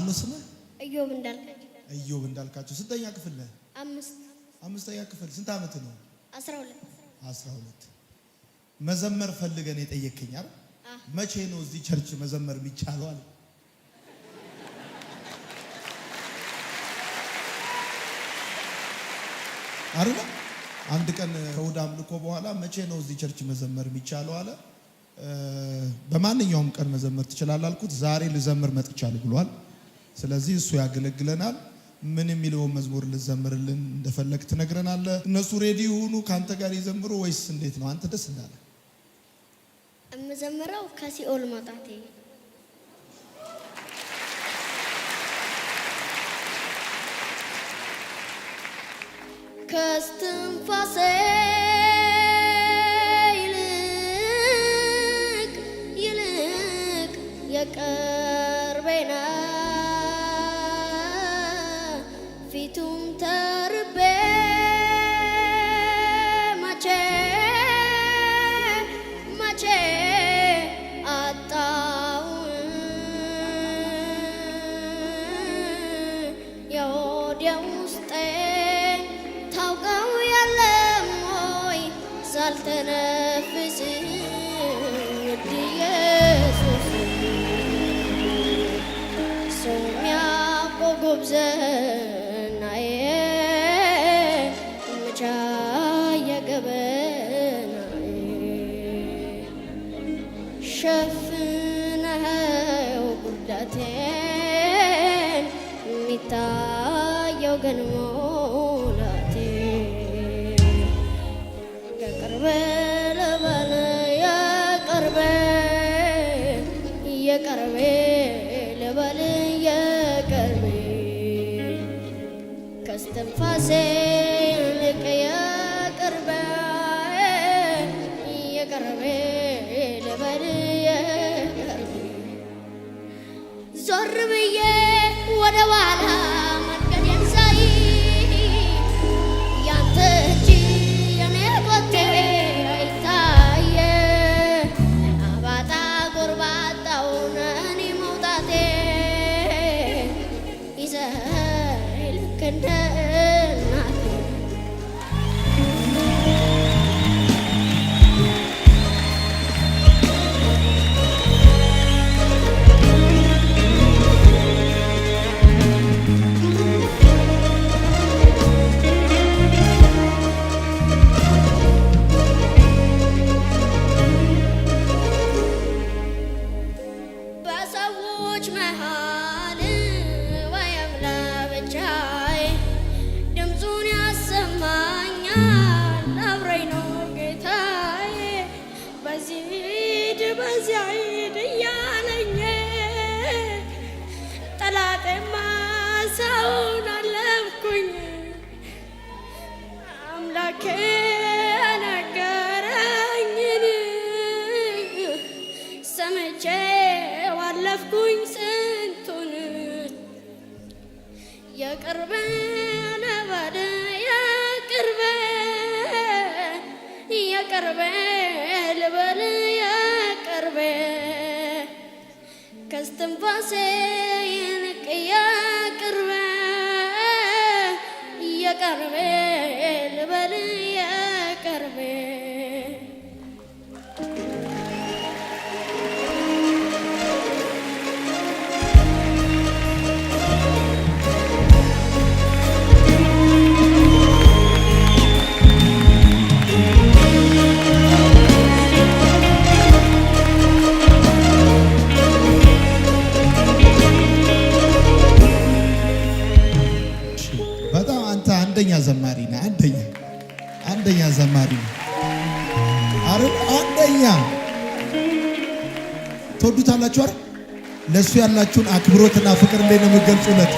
ማነው ስምህ? እዮብ እንዳልካቸው። እዮብ እንዳልካቸው። ስንተኛ ክፍል ነህ? አምስተኛ ክፍል። ስንት ዓመት ነው? 12 መዘመር ፈልገን የጠየከኝ አይደል? መቼ ነው እዚህ ቸርች መዘመር የሚቻለው አለ? አይደል? አንድ ቀን ከእሑድ አምልኮ በኋላ መቼ ነው እዚህ ቸርች መዘመር የሚቻለው አለ። በማንኛውም ቀን መዘመር ትችላለህ አልኩት። ዛሬ ልዘምር መጥቻለሁ ብሏል። ስለዚህ እሱ ያገለግለናል። ምን የሚለውን መዝሙር ልዘምርልን እንደፈለግ ትነግረናለህ። እነሱ ሬዲ ይሁኑ ካንተ ጋር ይዘምሩ ወይስ እንዴት ነው? አንተ ደስ እንዳለ እምዘምረው ከሲኦል መውጣቴ ከስትንፋሴ ይልቅ የቅርቤና ፊቱም ተርቤ መቼ አጣው የወዲያ ውስጤ ታውቀው የለም ወይ ሳልተነፍስ ውድ ኢየሱስ ሰው የሚያውቀው ጉብዝናዬ መቻ የገበናዬ ሸፍነኸው ጉዳቴን የሚታየው ግን ሞላቴ የቅርቤ ልበል የቅርቤ ልበል የቅርቤ ከስትንፋሴ ይልቅ የቅርቤ ልበል የቅርቤ ዞር ብዬ ወደ ኋላ መንገዴን ሳይ ያንተ እጅ የኔ ኮቴ አይታየ አባጣ ጎርባጣውን እኔ መውጣቴ ይዘኸኝ ልክ እንደ እናቴ በሰዎች መሃል ወይም ለብቻዬ ድምፁን ያሰማኛል አብረኝ ነው ጌታዬ በዚህ ሂድ በዚያ ሂድ እያለኝ ጠላቴማ ሰውን አለፍኩኝ አምላኬ ነገረኝን ሰምቼ ዋለፍኩኝ ስንቱን የቅርቤ ልበል የቅርቤ ልበል የቅርቤ ከስትንፋሴ ይልቅ የቅርቤ ልበል የቅርቤ በጣም አንተ አንደኛ ዘማሪ ነህ። አንደኛ ዘማሪ ነህ አይደል? አንደኛ ትወዱታላችሁ አይደል? ለሱ ያላችሁን አክብሮትና ፍቅር እንዴት ነው የምትገልጹለት?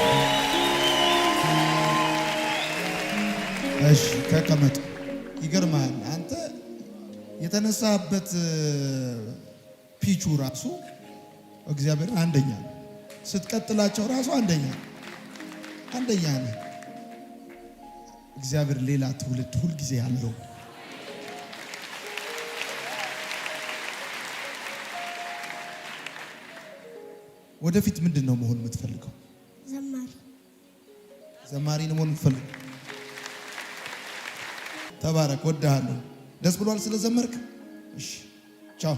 እሺ ተቀመጡ። ይገርማል። አንተ የተነሳበት ፒቹ ራሱ እግዚአብሔር አንደኛ ነው። ስትቀጥላቸው ራሱ አንደኛ ነህ። እግዚአብሔር ሌላ ትውልድ ሁል ጊዜ አለው። ወደፊት ምንድን ነው መሆን የምትፈልገው? ዘማሪ መሆን ፈልግ። ተባረክ። ወድሃለሁ። ደስ ብሏል ስለዘመርክ። እሺ ቻው።